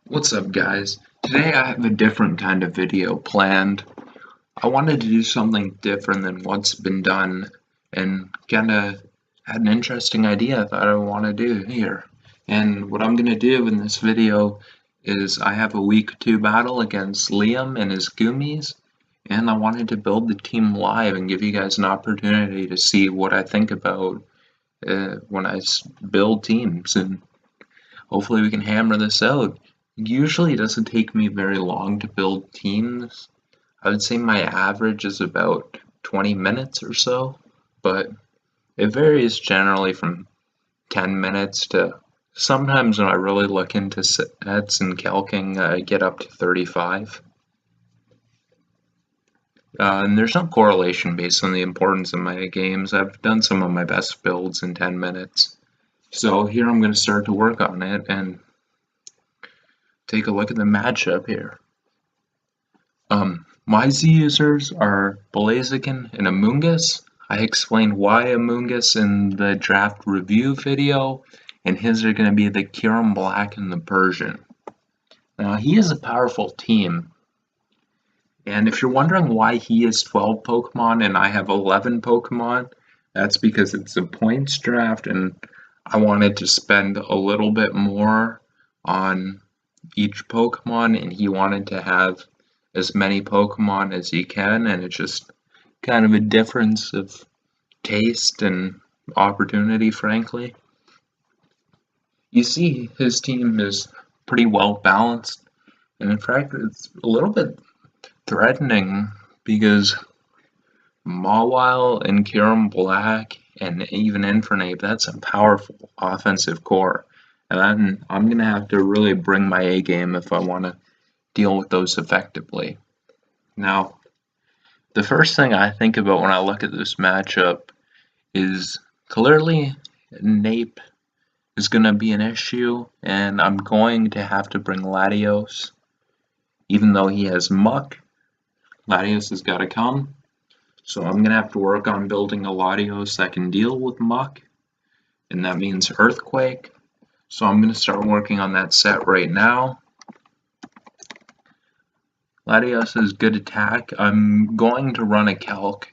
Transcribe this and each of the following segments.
What's up, guys? Today I have a different kind of video planned. I wanted to do something different than what's been done and kinda had an interesting idea that I want to do here. And what I'm gonna do in this video is I have a week 2 battle against Liam and his Goomies, and I wanted to build the team live and give you guys an opportunity to see what I think about when build teams, and hopefully we can hammer this out. Usually it doesn't take me very long to build teams. I would say my average is about 20 minutes or so, but it varies generally from 10 minutes to sometimes when I really look into sets and calcing, I get up to 35. And there's no correlation based on the importance of my games. I've done some of my best builds in 10 minutes. So here I'm going to start to work on it and take a look at the matchup here. My Z users are Blaziken and Amoongus. I explained why Amoongus in the draft review video, and his are going to be the Kiram Black and the Persian. Now, he is a powerful team, and if you're wondering why he is 12 Pokemon and I have 11 Pokemon, that's because it's a points draft, and I wanted to spend a little bit more on each Pokemon, and he wanted to have as many Pokemon as he can, and it's just kind of a difference of taste and opportunity, frankly. You see, his team is pretty well balanced, and in fact, it's a little bit threatening because Mawile and Kiram Black and even Infernape, that's a powerful offensive core. And I'm going to have to really bring my A game if I want to deal with those effectively. Now, the first thing I think about when I look at this matchup is clearly Nape is going to be an issue, and I'm going to have to bring Latios. Even though he has Muck, Latios has got to come. So I'm going to have to work on building a Latios that can deal with Muck, and that means Earthquake. So I'm going to start working on that set right now. Latios has good attack. I'm going to run a calc,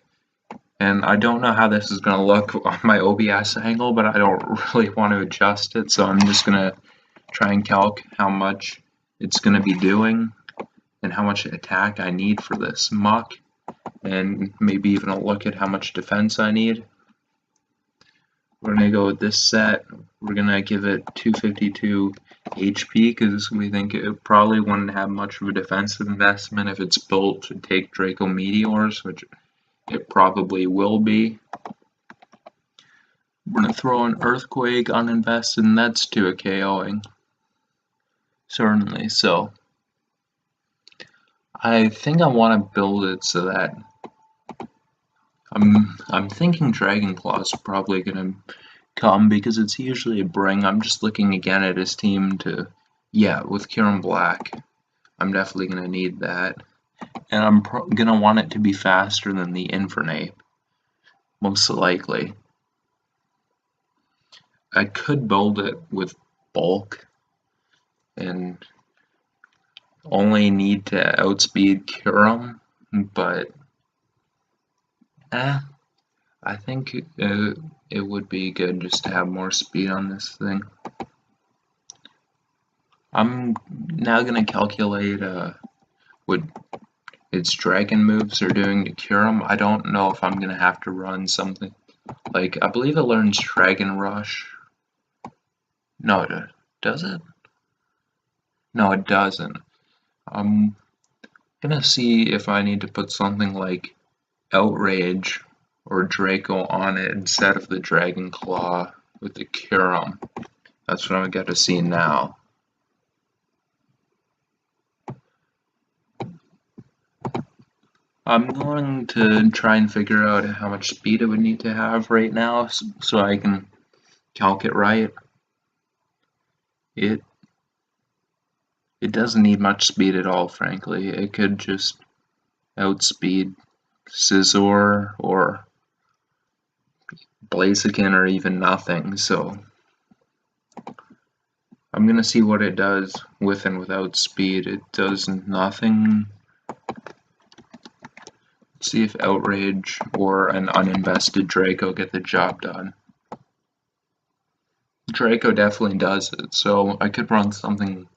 and I don't know how this is going to look on my OBS angle, but I don't really want to adjust it, so I'm just going to try and calc how much it's going to be doing and how much attack I need for this Muck, and maybe even a look at how much defense I need. We're going to go with this set. We're going to give it 252 HP because we think it probably wouldn't have much of a defensive investment if it's built to take Draco Meteors, which it probably will be. We're going to throw an Earthquake uninvested, and that's 2 a KOing. Certainly, so I think I want to build it so that I'm thinking Dragon Claw is probably going to come because it's usually a bring. I'm just looking again at his team to, yeah, with Kiram Black, I'm definitely going to need that. And I'm going to want it to be faster than the Infernape, most likely. I could build it with bulk and only need to outspeed Kiram, but I think it would be good just to have more speed on this thing. I'm now going to calculate what its dragon moves are doing to Kiram. I don't know if I'm going to have to run something like, I believe it learns Dragon Rush. No, does it? No, it doesn't. I'm going to see if I need to put something like Outrage or Draco on it instead of the Dragon Claw with the Kiram. That's what I'm going to see now. I'm going to try and figure out how much speed it would need to have right now so I can calc it right. It doesn't need much speed at all, frankly. It could just outspeed Scizor or Blaziken or even nothing, so I'm gonna see what it does with and without speed. It does nothing. Let's see if Outrage or an uninvested Draco get the job done. Draco definitely does it, so I could run something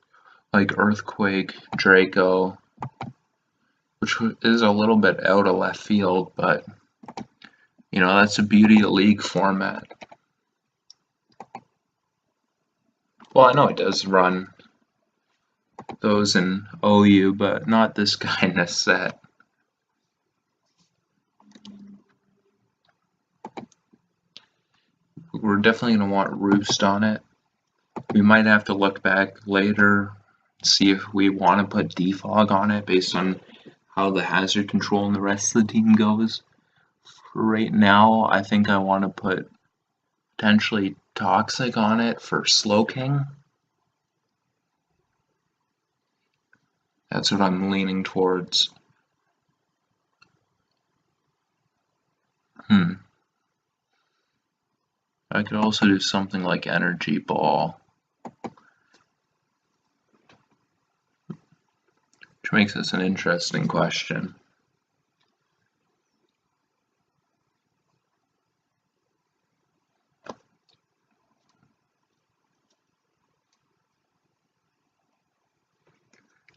like Earthquake, Draco, which is a little bit out of left field, but you know, that's the beauty of League format. Well, I know it does run those in OU, but not this kind of set. We're definitely going to want Roost on it. We might have to look back later, see if we want to put Defog on it based on how the hazard control and the rest of the team goes. For right now, I think I want to put potentially Toxic on it for Slowking. That's what I'm leaning towards. I could also do something like Energy Ball, which makes this an interesting question.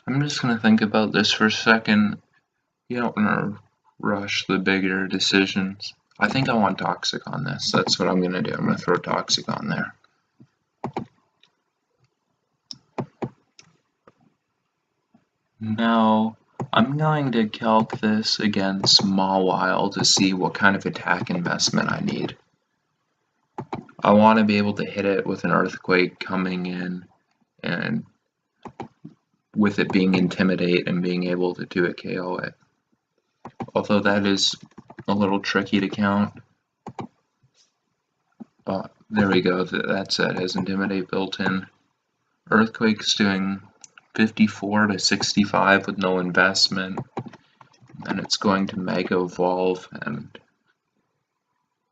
I'm just going to think about this for a second. You don't want to rush the bigger decisions. I think I want Toxic on this. That's what I'm going to do. I'm going to throw Toxic on there. Now, I'm going to calc this against Mawile to see what kind of attack investment I need. I want to be able to hit it with an Earthquake coming in and with it being Intimidate and being able to do a KO it. Although that is a little tricky to count. There we go, that set has Intimidate built in. Earthquake's doing 54 to 65 with no investment. And it's going to Mega Evolve, and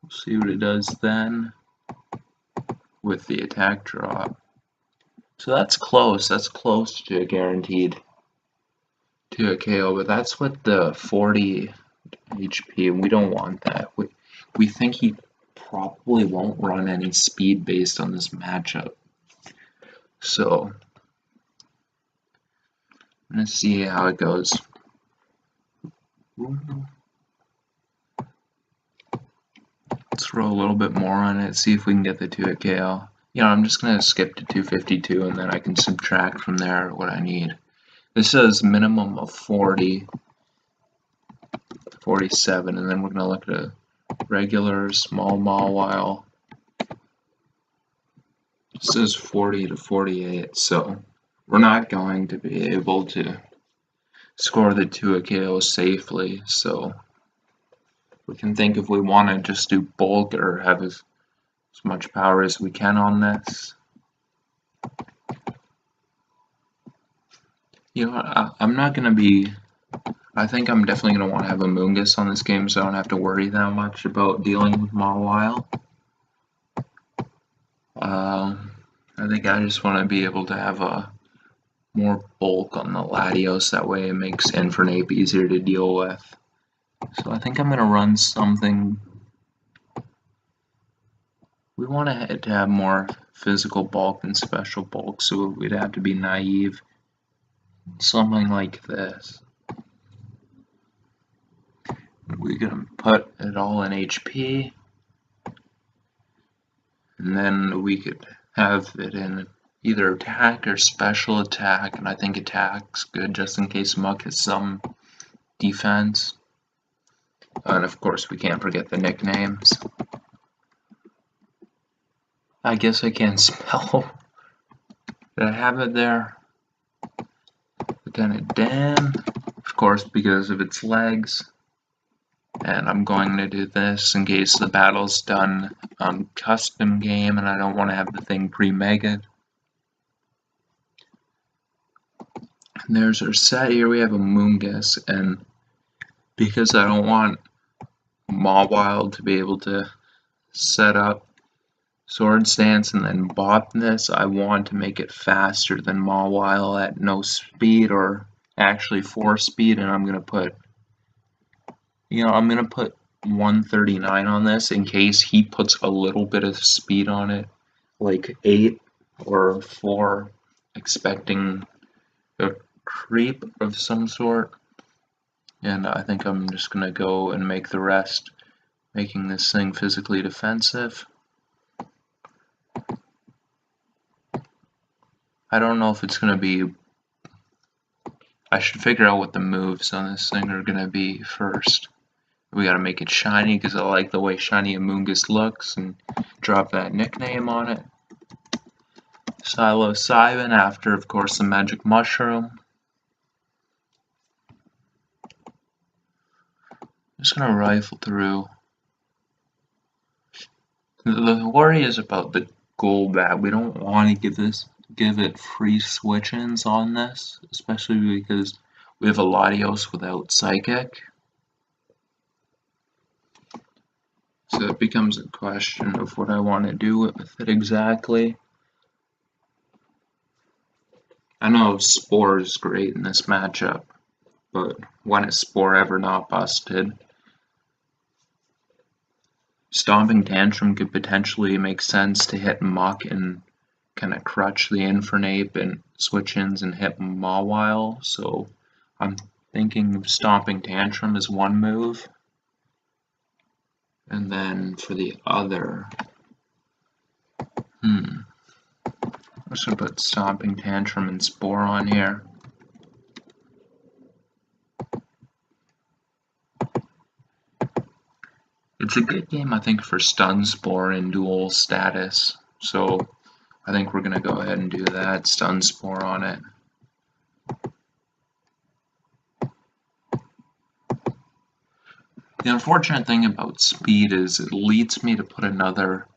we'll see what it does then with the attack drop. So that's close to a guaranteed to a KO, but that's with the 40 HP, and we don't want that. We think he probably won't run any speed based on this matchup. So I'm gonna see how it goes. Let's throw a little bit more on it, see if we can get the 2 at KO. You know, I'm just gonna skip to 252 and then I can subtract from there what I need. This says minimum of 40, 47, and then we're gonna look at a regular small Mawile. It says 40 to 48, so we're not going to be able to score the 2 at KO safely, so we can think if we want to just do bulk or have as much power as we can on this. You know, I'm not going to be, I think I'm definitely going to want to have a Moongus on this game so I don't have to worry that much about dealing with Mawile. I think I just want to be able to have a more bulk on the Latios, that way it makes Infernape easier to deal with. So I think I'm going to run something. We want to have more physical bulk than special bulk, so we'd have to be naive. Something like this. We're going to put it all in HP, and then we could have it in either attack or special attack, and I think attack's good just in case Muck has some defense. And of course we can't forget the nicknames. I guess I can't spell. Did I have it there? Lieutenant Dan, of course, because of its legs. And I'm going to do this in case the battle's done custom game and I don't want to have the thing pre-megaed. And there's our set. Here we have a Moongus, and because I don't want Mawile to be able to set up sword stance and then bop this, I want to make it faster than Mawile at no speed, or actually 4 speed, and I'm gonna put 139 on this in case he puts a little bit of speed on it, like 8 or 4, expecting a creep of some sort. And I think I'm just gonna go and make the rest, making this thing physically defensive. I don't know if it's gonna be. I should figure out what the moves on this thing are gonna be first. We gotta make it shiny because I like the way Shiny Amoonguss looks, and drop that nickname on it. Psilocybin after, of course, the magic mushroom. I'm just gonna rifle through. The worry is about the Golbat. We don't want to give it free switch-ins on this, especially because we have a Latios without Psychic. So it becomes a question of what I want to do with it exactly. I know Spore is great in this matchup, but when is Spore ever not busted? Stomping Tantrum could potentially make sense to hit Muck and kind of crutch the Infernape and switch-ins and hit Mawile, so I'm thinking of Stomping Tantrum as one move. And then for the other, I'm just gonna put Stomping Tantrum and Spore on here. It's a good game, I think, for Stun Spore and dual status, so I think we're gonna go ahead and do that, Stun Spore on it. The unfortunate thing about speed is it leads me to put another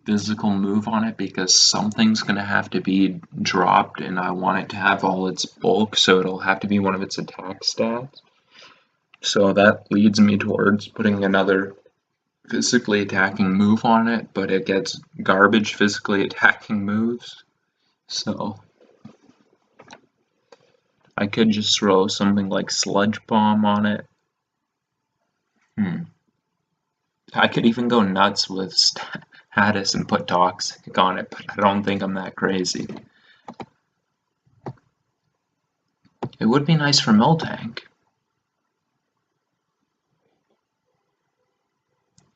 physical move on it because something's going to have to be dropped and I want it to have all its bulk, so it'll have to be one of its attack stats. So that leads me towards putting another physically attacking move on it, but it gets garbage physically attacking moves. So I could just throw something like Sludge Bomb on it. I could even go nuts with Hattis and put Toxic on it, but I don't think I'm that crazy. It would be nice for Miltank.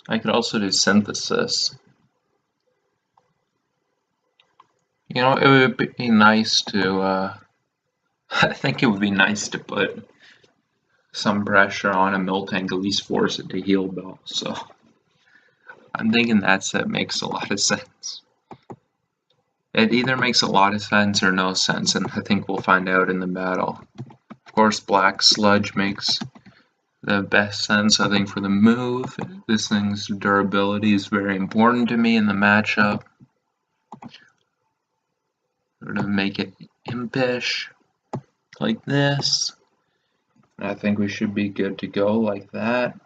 I could also do Synthesis. You know, it would be nice to, I think it would be nice to put some pressure on a Miltank, at least force it to heal Bell, so I'm thinking that set makes a lot of sense. It either makes a lot of sense or no sense, and I think we'll find out in the battle. Of course, Black Sludge makes the best sense, I think, for the move. This thing's durability is very important to me in the matchup. We're gonna make it impish, like this. I think we should be good to go like that.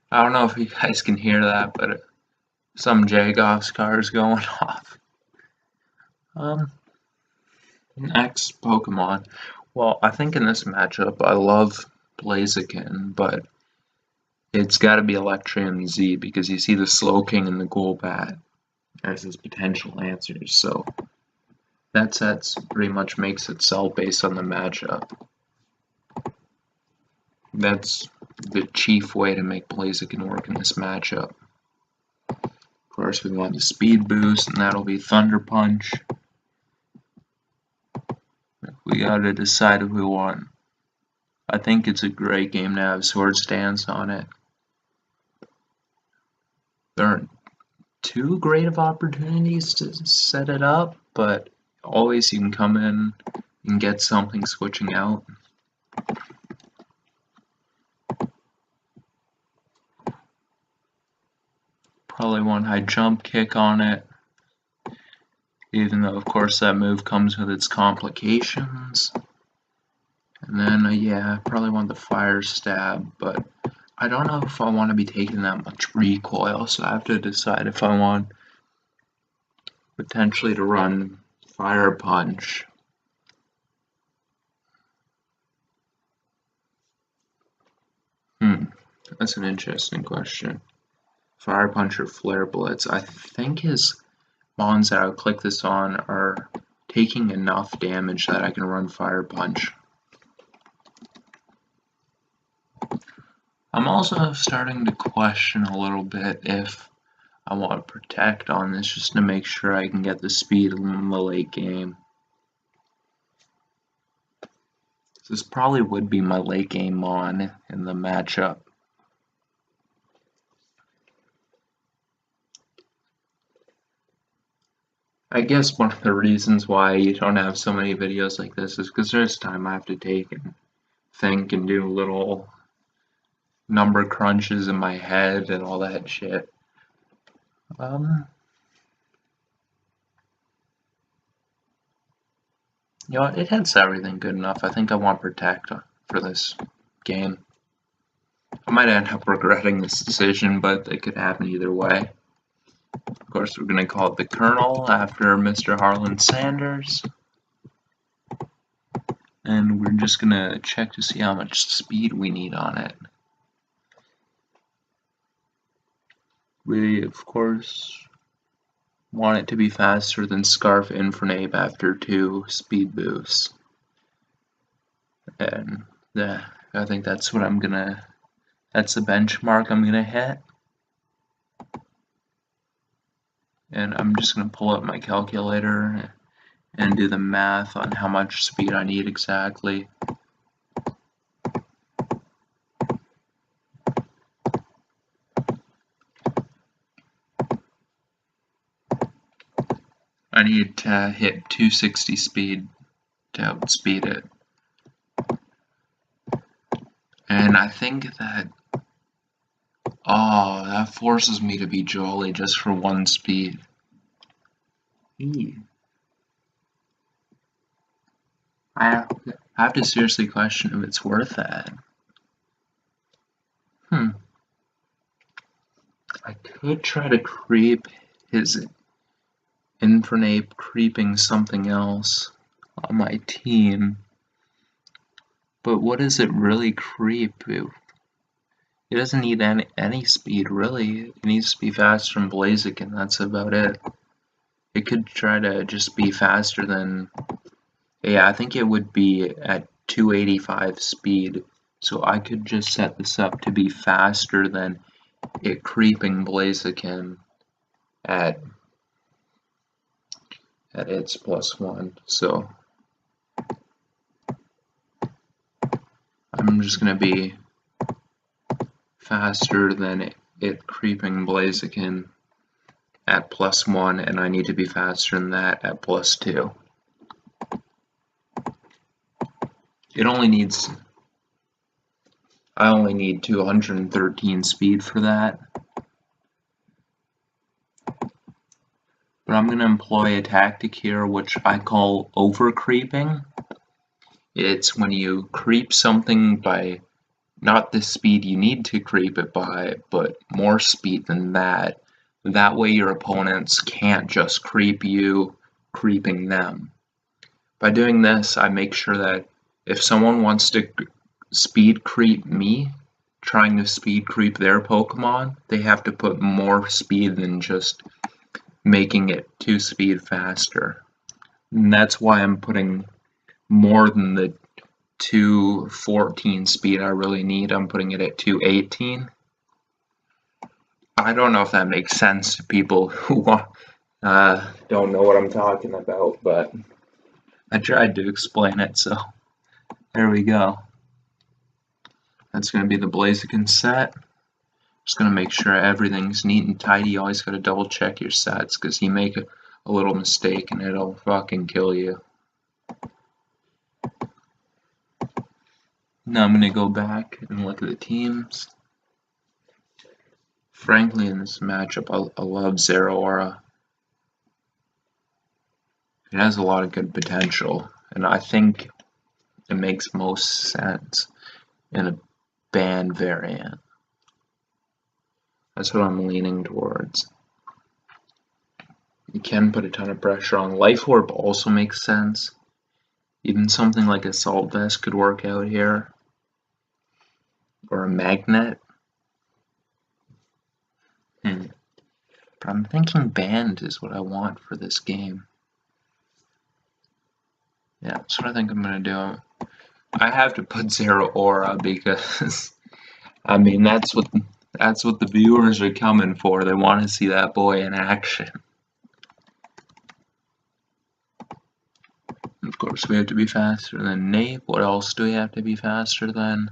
I don't know if you guys can hear that, but some Jagoff's car is going off. Next Pokemon. Well, I think in this matchup I love Blaziken, but it's gotta be Electrium Z because you see the Slowking and the Golbat as his potential answers, so that set pretty much makes itself based on the matchup. That's the chief way to make Blaziken work in this matchup. Of course, we want the speed boost, and that'll be Thunder Punch. We gotta decide if we want. I think it's a great game to have Swords Dance on it. There aren't too great of opportunities to set it up, but always you can come in and get something switching out. Probably want high jump kick on it, even though of course that move comes with its complications. And then yeah, I probably want the fire stab, but I don't know if I want to be taking that much recoil, so I have to decide if I want potentially to run Fire Punch. That's an interesting question. Fire Punch or Flare Blitz. I think his mons that I'll click this on are taking enough damage that I can run Fire Punch. I'm also starting to question a little bit if I want to Protect on this just to make sure I can get the speed in the late game. This probably would be my late game mon in the matchup. I guess one of the reasons why you don't have so many videos like this is because there's time I have to take and think and do little number crunches in my head and all that shit. You know what, it hits everything good enough. I think I want Protect for this game. I might end up regretting this decision, but it could happen either way. Of course, we're going to call it the Colonel after Mr. Harlan Sanders. And we're just going to check to see how much speed we need on it. We, of course, want it to be faster than Scarf Infernape after 2 speed boosts. And yeah, I think that's what that's the benchmark I'm gonna hit. And I'm just gonna pull up my calculator and do the math on how much speed I need exactly. I need to hit 260 speed to outspeed it. And I think that, oh, that forces me to be jolly just for 1 speed. I have to seriously question if it's worth that. I could try to creep his Infernape creeping something else on my team. But what does it really creep? It doesn't need any speed, really. It needs to be faster than Blaziken, that's about it. It could try to just be faster than... Yeah, I think it would be at 285 speed. So I could just set this up to be faster than it creeping Blaziken at its +1. So I'm just gonna be faster than it creeping Blaziken at +1, and I need to be faster than that at +2. I only need 213 speed for that. But I'm going to employ a tactic here which I call over-creeping. It's when you creep something by not the speed you need to creep it by, but more speed than that. That way your opponents can't just creep you, creeping them. By doing this, I make sure that if someone wants to speed creep me, trying to speed creep their Pokemon, they have to put more speed than just making it 2 speed faster. And that's why I'm putting more than the 214 speed I really need. I'm putting it at 218. I don't know if that makes sense to people who don't know what I'm talking about, but I tried to explain it, so there we go. That's going to be the Blaziken set. Just going to make sure everything's neat and tidy. You always got to double check your sets, because you make a little mistake and it'll fucking kill you. Now I'm going to go back and look at the teams. Frankly, in this matchup, I love Zeraora. It has a lot of good potential, and I think it makes most sense in a band variant. That's what I'm leaning towards. You can put a ton of pressure on. Life Orb also makes sense. Even something like Assault Vest could work out here. Or a Magnet. But I'm thinking Band is what I want for this game. Yeah, that's what I think I'm gonna do. I have to put Zero Aura because I mean that's what the viewers are coming for. They want to see that boy in action. Of course, we have to be faster than Nape. What else do we have to be faster than?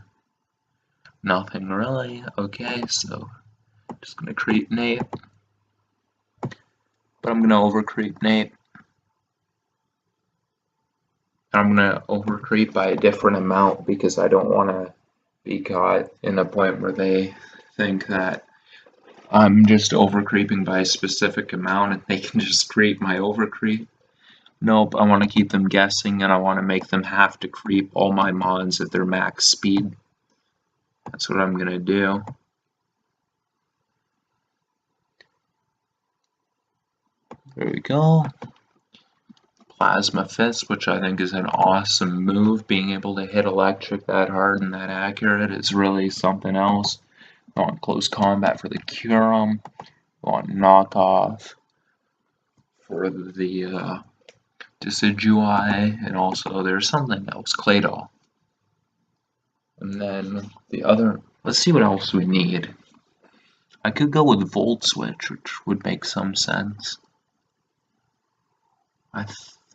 Nothing really. Okay, so just gonna creep Nape. But I'm gonna overcreep Nape. I'm gonna overcreep by a different amount because I don't want to be caught in a point where they think that I'm just overcreeping by a specific amount and they can just creep my overcreep. Nope, I want to keep them guessing and I want to make them have to creep all my mons at their max speed. That's what I'm gonna do. There we go. Plasma Fist, which I think is an awesome move. Being able to hit electric that hard and that accurate is really something else. I want close combat for the Curum. I want knockoff for the Decidueye, and also there's something else, Claydol. And then the other, let's see what else we need. I could go with Volt Switch, which would make some sense. I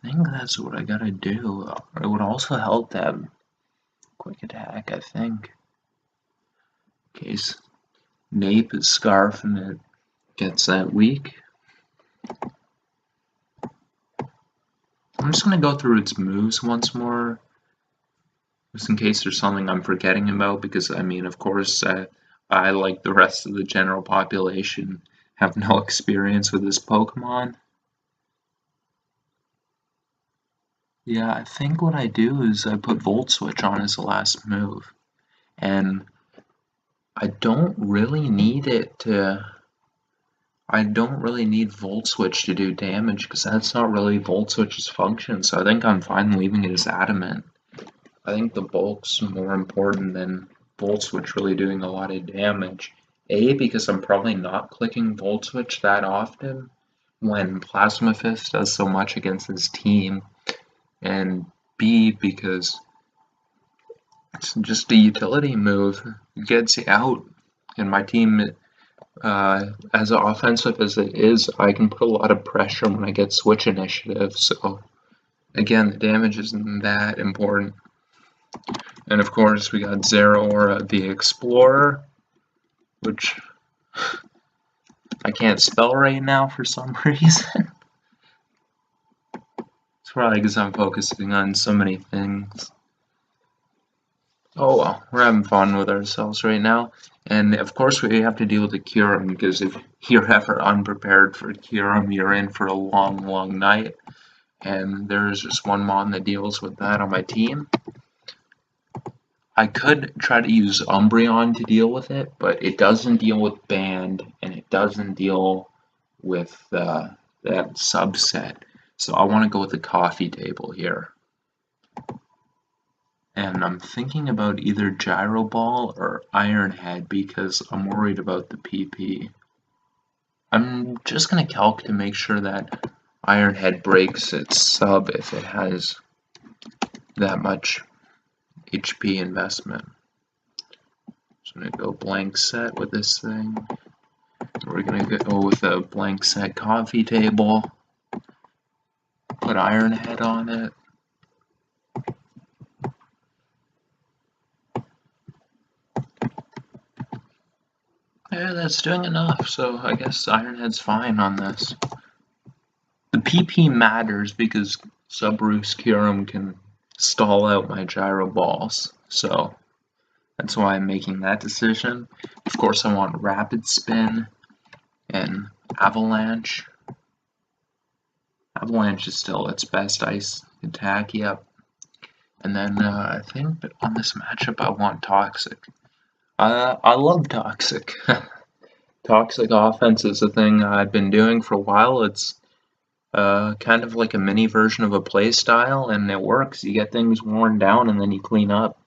think that's what I gotta do. It would also help to have Quick Attack, I think. In case Nape is Scarf and it gets that weak. I'm just gonna go through its moves once more, just in case there's something I'm forgetting about, because I mean, of course, I, like the rest of the general population, have no experience with this Pokemon. Yeah, I think what I do is I put Volt Switch on as the last move, and I don't really need it to. I don't really need Volt Switch to do damage because that's not really Volt Switch's function, so I think I'm fine leaving it as Adamant. I think the bulk's more important than Volt Switch really doing a lot of damage. A, because I'm probably not clicking Volt Switch that often when Plasma Fist does so much against his team, and B, because it's just a utility move. It gets you out, and my team, as offensive as it is, I can put a lot of pressure when I get switch initiative, so again, the damage isn't that important. And of course, we got Zero Aura the Explorer, which I can't spell right now for some reason. It's probably because I'm focusing on so many things. Oh well, we're having fun with ourselves right now. And of course, we have to deal with the Curum, because if you're ever unprepared for Curum, you're in for a long, long night. And there's just one mon that deals with that on my team. I could try to use Umbreon to deal with it, but it doesn't deal with Band, and it doesn't deal with that subset. So I want to go with the coffee table here. And I'm thinking about either Gyro Ball or Iron Head because I'm worried about the PP. I'm just going to calc to make sure that Iron Head breaks its sub if it has that much HP investment. So I'm going to go blank set with this thing. We're going to go with a blank set coffee table. Put Iron Head on it. Yeah, that's doing enough, so I guess Iron Head's fine on this. The PP matters because Subroost Curum can stall out my Gyro Balls, so that's why I'm making that decision. Of course, I want Rapid Spin and Avalanche. Avalanche is still its best ice attack, yep. And then I think that on this matchup I want Toxic. I love Toxic. Toxic offense is a thing I've been doing for a while. It's kind of like a mini version of a play style, and it works. You get things worn down, and then you clean up.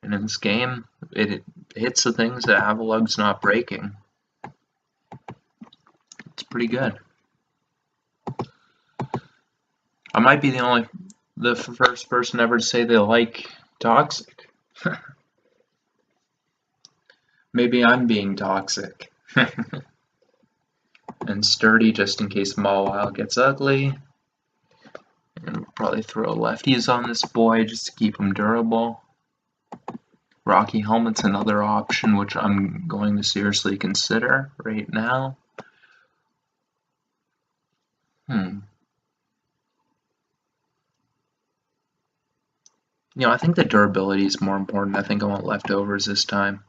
And in this game, it hits the things that Avalugg's not breaking. It's pretty good. I might be the first person ever to say they like toxic. Maybe I'm being toxic. And sturdy just in case Mawile gets ugly. And we'll probably throw lefties on this boy just to keep him durable. Rocky Helmet's another option which I'm going to seriously consider right now. I think the durability is more important. I think I want leftovers this time.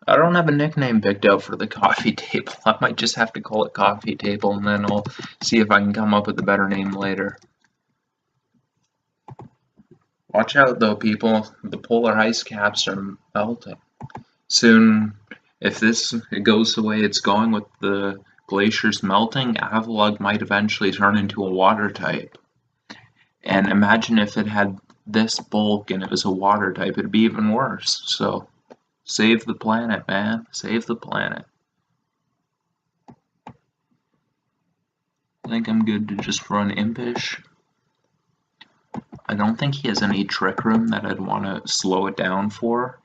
I don't have a nickname picked out for the coffee table. I might just have to call it coffee table, and then I'll see if I can come up with a better name later. Watch out though, people. The polar ice caps are melting. Soon, if it goes the way it's going with the glaciers melting, Avalugg might eventually turn into a water type. And imagine if it had this bulk and it was a water type, it'd be even worse. So, save the planet, man. Save the planet. I think I'm good to just run Impish. I don't think he has any Trick Room that I'd want to slow it down for.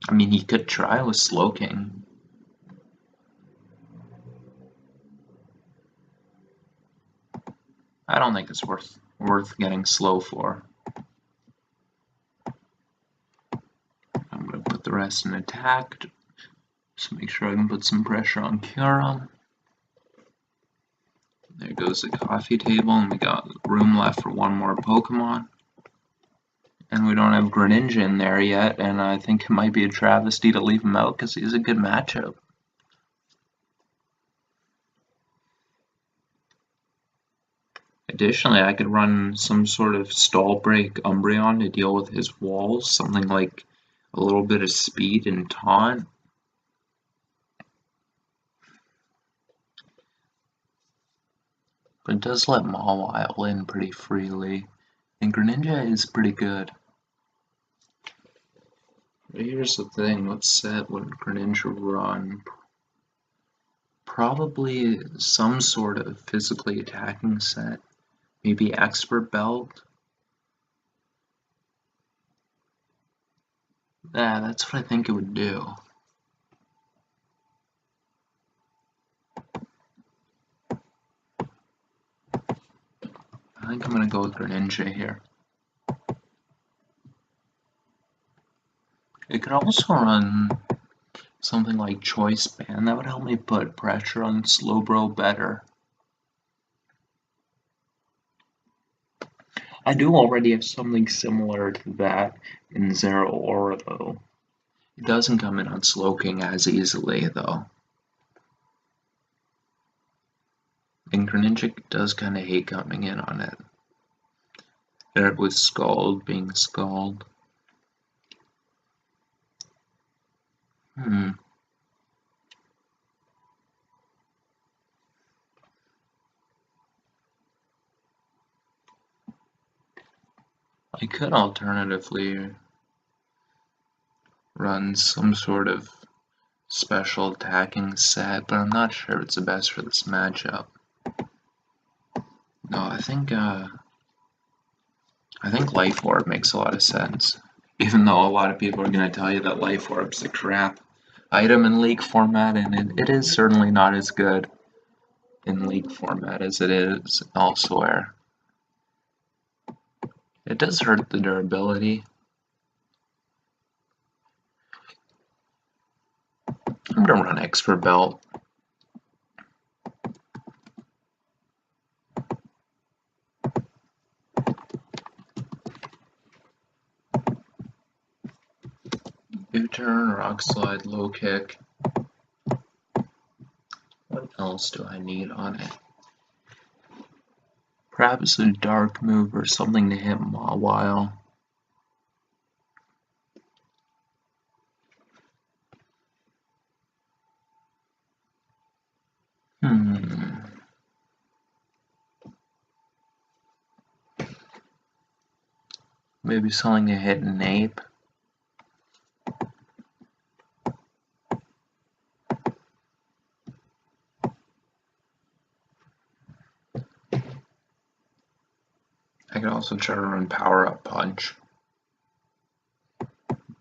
I mean, he could try with Slowking. I don't think it's worth getting slow for. I'm going to put the rest in attack. Just make sure I can put some pressure on Kyurem. There goes the coffee table, and we got room left for one more Pokemon. And we don't have Greninja in there yet, and I think it might be a travesty to leave him out because he's a good matchup. Additionally, I could run some sort of stall break Umbreon to deal with his walls, something like a little bit of speed and taunt. But it does let Mawile in pretty freely, and Greninja is pretty good. But here's the thing, what set would Greninja run? Probably some sort of physically attacking set. Maybe Expert Belt? Yeah, that's what I think it would do. I think I'm gonna go with Greninja here. It could also run something like Choice Band. That would help me put pressure on Slowbro better. I do already have something similar to that in Zeraora though. It doesn't come in on Slowking as easily though. And Greninja does kind of hate coming in on it. There with Scald being Scald. I could alternatively run some sort of special attacking set, but I'm not sure it's the best for this matchup. No, I think Life Orb makes a lot of sense, even though a lot of people are going to tell you that Life Orb's a crap item in League format, and it is certainly not as good in League format as it is elsewhere. It does hurt the durability. I'm going to run Expert Belt. U-turn, Rock Slide, Low Kick. What else do I need on it? Perhaps a Dark move or something to hit Mawile. maybe something to hit nape. I could also try to run power up punch,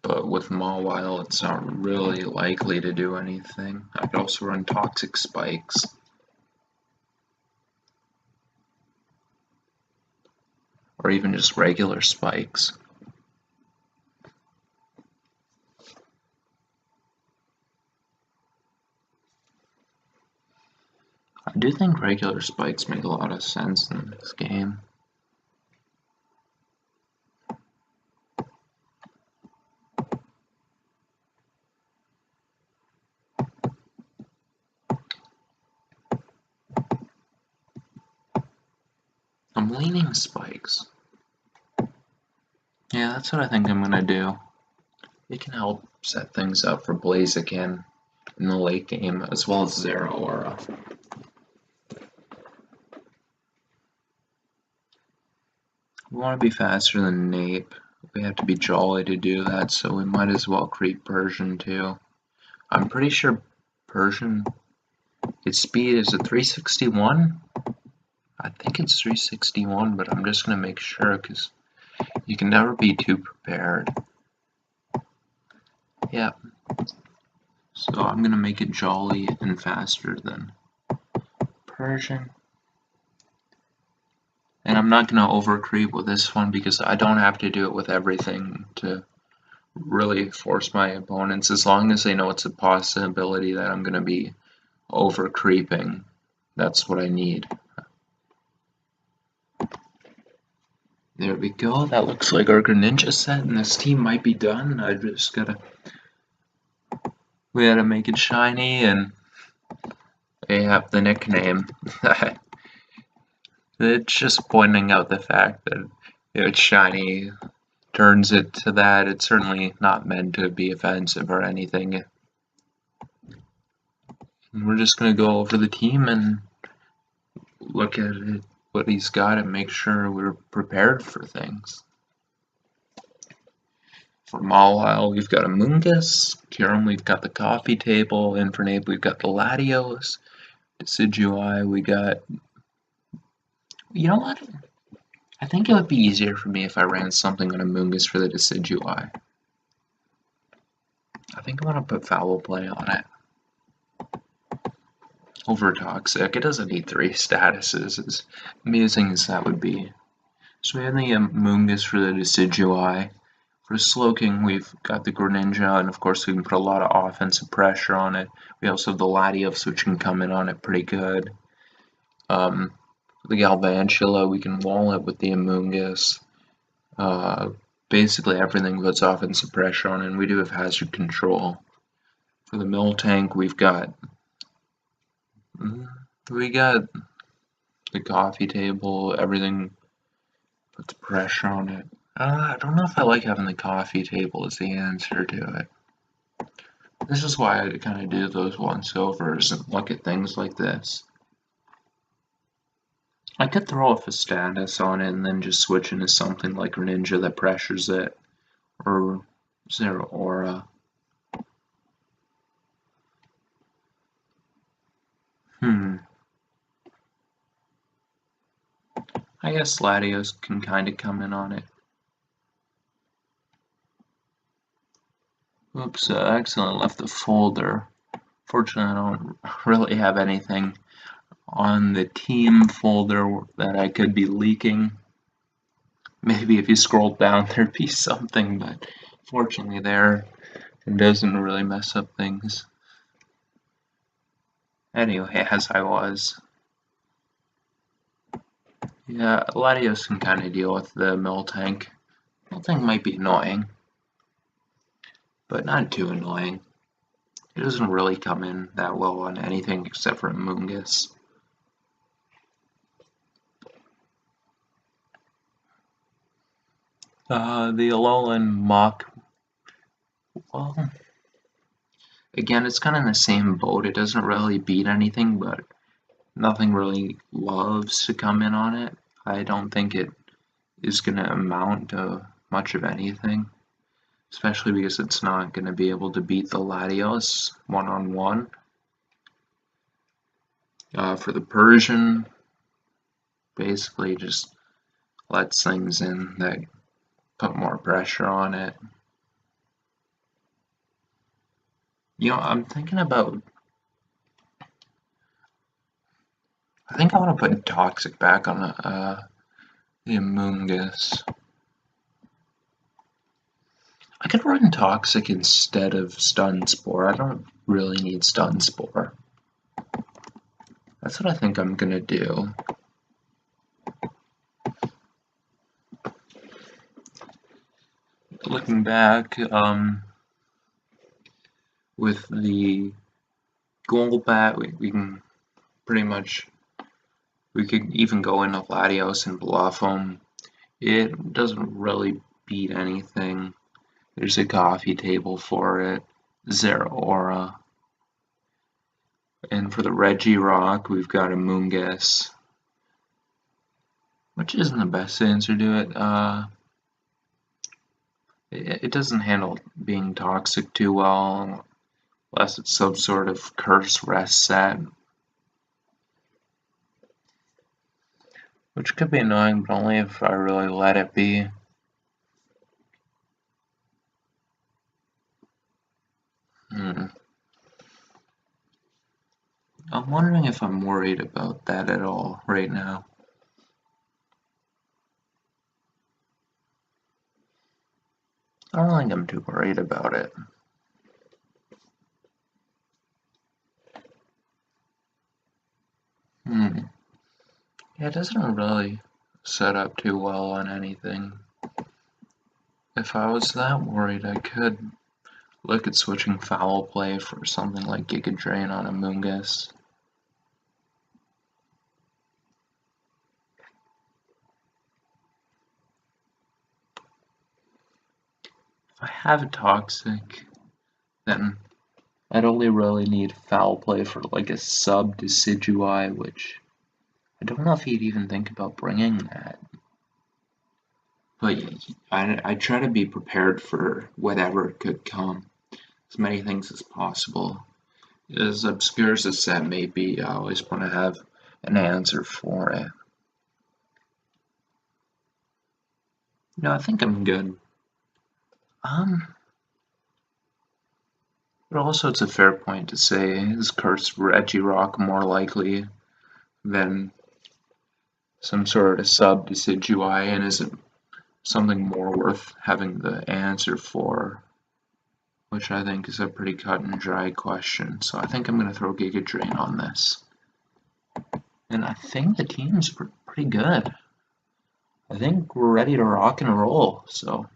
but with Mawile it's not really likely to do anything. I could also run toxic spikes. Or even just regular spikes. I do think regular spikes make a lot of sense in this game. I'm leaning spikes. Yeah, that's what I think I'm gonna do. It can help set things up for Blaziken in the late game, as well as Zeraora. We want to be faster than Nape. We have to be Jolly to do that, so we might as well create Persian too. I'm pretty sure Persian, its speed is a 361? I think it's 361, but I'm just going to make sure because you can never be too prepared. Yeah. So I'm going to make it Jolly and faster than Persian. And I'm not going to overcreep with this one because I don't have to do it with everything to really force my opponents. As long as they know it's a possibility that I'm going to be overcreeping, that's what I need. There we go. That looks like our Greninja set, and this team might be done. I just gotta... We gotta make it shiny, and they have the nickname. It's just pointing out the fact that it's shiny turns it to that. It's certainly not meant to be offensive or anything. And we're just gonna go over the team and look at it, what he's got, and make sure we're prepared for things. For Mawile, we've got a Mungus. Kyurem, we've got the coffee table. And for Nape, we've got the Latios. Decidueye, we got... You know what? I think it would be easier for me if I ran something on a Mungus for the Decidueye. I think I want to put Foul Play on it. Over Toxic. It doesn't need 3 statuses, as amusing as that would be. So we have the Mungus for the Decidueye. For Slowking, we've got the Greninja, and of course we can put a lot of offensive pressure on it. We also have the Latios, which can come in on it pretty good. The Galvantula, we can wall it with the Amoonguss. Basically everything puts offensive pressure on it, and we do have hazard control. For the Miltank, we've got the coffee table, everything puts pressure on it. I don't know if I like having the coffee table as the answer to it. This is why I kind of do those once-overs and look at things like this. I could throw off a status on it and then just switch into something like Greninja that pressures it, or Zeraora. I guess Latios can kind of come in on it. Oops, I accidentally left the folder. Fortunately, I don't really have anything on the team folder that I could be leaking. Maybe if you scroll down there'd be something, but fortunately there, it doesn't really mess up things. Anyway, as I was. Yeah, Latios can kind of deal with the Miltank. Miltank might be annoying, but not too annoying. It doesn't really come in that well on anything except for Amoonguss. The Alolan Mach, well, again, it's kind of in the same boat. It doesn't really beat anything, but nothing really loves to come in on it. I don't think it is going to amount to much of anything, especially because it's not going to be able to beat the Latios one-on-one. For the Persian, basically just lets things in that put more pressure on it. I'm thinking about, I think I want to put Toxic back on the Amungus. I could run Toxic instead of Stun Spore. I don't really need Stun Spore. That's what I think I'm gonna do. Looking back, with the Golbat, we can pretty much, we could even go into Latios and bluff him. It doesn't really beat anything. There's a coffee table for it, Zeraora. And for the Regirock, we've got a Moongus, which isn't the best answer to it. It doesn't handle being toxic too well, unless it's some sort of curse rest set. Which could be annoying, but only if I really let it be. I'm wondering if I'm worried about that at all right now. I don't think I'm too worried about it. Yeah, it doesn't really set up too well on anything. If I was that worried, I could look at switching Foul Play for something like Giga Drain on a Moongus. If I have a Toxic, then I'd only really need Foul Play for like a sub Decidueye, which I don't know if he'd even think about bringing that. But I try to be prepared for whatever could come, as many things as possible. As obscure as a set may be, I always want to have an answer for it. No, I think I'm good. But also it's a fair point to say, is Curse Regirock more likely than some sort of sub Decidueye, and is it something more worth having the answer for? Which I think is a pretty cut and dry question. So I think I'm going to throw Giga Drain on this. And I think the team's pretty good. I think we're ready to rock and roll. So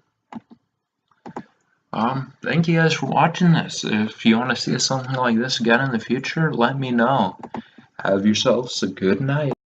thank you guys for watching this. If you want to see something like this again in the future, let me know. Have yourselves a good night.